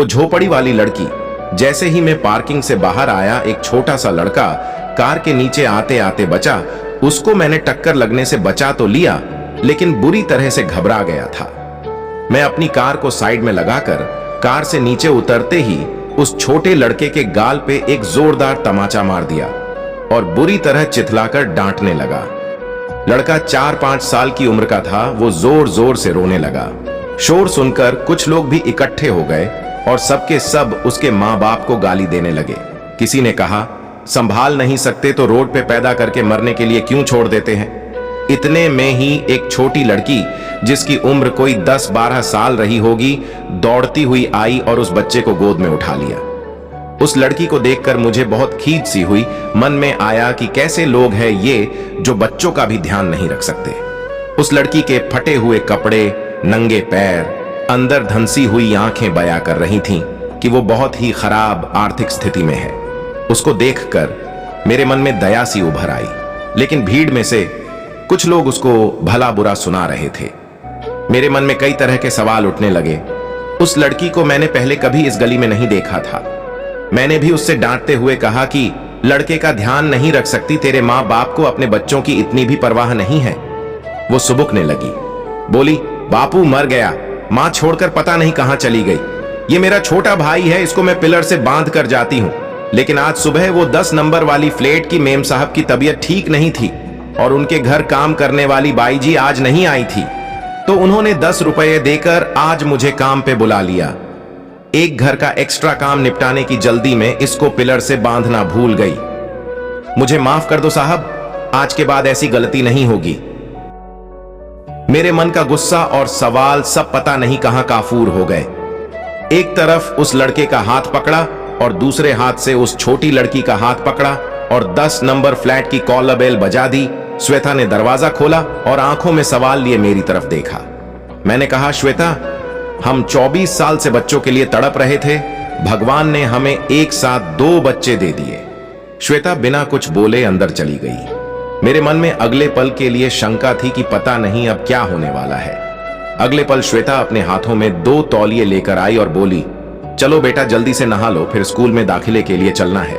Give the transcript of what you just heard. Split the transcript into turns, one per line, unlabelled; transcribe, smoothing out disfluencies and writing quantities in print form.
वो झोपड़ी वाली लड़की। जैसे ही मैं पार्किंग से बाहर आया, एक छोटा सा लड़का कार के नीचे आते आते बचा। उसको मैंने टक्कर लगने से बचा तो लिया, लेकिन बुरी तरह से घबरा गया था। मैं अपनी कार को साइड में लगाकर कार से नीचे उतरते ही उस छोटे लड़के के गाल पे एक जोरदार तमाचा मार दिया और बुरी तरह चिल्लाकर डांटने लगा। लड़का 4-5 साल की उम्र का था। वो जोर जोर से रोने लगा। शोर सुनकर कुछ लोग भी इकट्ठे हो गए और सबके सब उसके माँ बाप को गाली देने लगे। किसी ने कहा, संभाल नहीं सकते तो रोड पे पैदा करके मरने के लिए क्यों छोड़ देते हैं। इतने में ही एक छोटी लड़की, जिसकी उम्र कोई 10-12 साल रही होगी, दौड़ती हुई आई और उस बच्चे को गोद में उठा लिया। उस लड़की को देखकर मुझे बहुत खीज सी हुई। मन में आया कि कैसे लोग हैं ये जो बच्चों का भी ध्यान नहीं रख सकते। उस लड़की के फटे हुए कपड़े, नंगे पैर, अंदर धंसी हुई आंखें बयां कर रही थीं कि वो बहुत ही खराब आर्थिक स्थिति में है। उसको देखकर मेरे मन में दया सी उभर आई, लेकिन भीड़ में से कुछ लोग उसको भला बुरा सुना रहे थे। मेरे मन में कई तरह के सवाल उठने लगे। उस लड़की को मैंने पहले कभी इस गली में नहीं देखा था। मैंने भी उससे डांटते हुए कहा कि लड़के का ध्यान नहीं रख सकती, तेरे माँ बाप को अपने बच्चों की इतनी भी परवाह नहीं है। वो सुबुकने लगी, बोली, बापू मर गया, माँ छोड़कर पता नहीं कहां चली गई। ये मेरा छोटा भाई है, इसको मैं पिलर से बांध कर जाती हूं। लेकिन आज सुबह वो 10 नंबर वाली फ्लैट की मेम साहब की तबीयत ठीक नहीं थी और उनके घर काम करने वाली बाई जी आज नहीं आई थी, तो उन्होंने 10 रुपए देकर आज मुझे काम पे बुला लिया। एक घर का एक्स्ट्रा काम निपटाने की जल्दी में इसको पिलर से बांधना भूल गई। मुझे माफ कर दो साहब, आज के बाद ऐसी गलती नहीं होगी। मेरे मन का गुस्सा और सवाल सब पता नहीं कहां काफूर हो गए। एक तरफ उस लड़के का हाथ पकड़ा और दूसरे हाथ से उस छोटी लड़की का हाथ पकड़ा और 10 नंबर फ्लैट की कॉलर बेल बजा दी। श्वेता ने दरवाजा खोला और आंखों में सवाल लिए मेरी तरफ देखा। मैंने कहा, श्वेता, हम 24 साल से बच्चों के लिए तड़प रहे थे, भगवान ने हमें एक साथ 2 बच्चे दे दिए। श्वेता बिना कुछ बोले अंदर चली गई। मेरे मन में अगले पल के लिए शंका थी कि पता नहीं अब क्या होने वाला है। अगले पल श्वेता अपने हाथों में 2 तौलिए लेकर आई और बोली, चलो बेटा जल्दी से नहा लो, फिर स्कूल में दाखिले के लिए चलना है।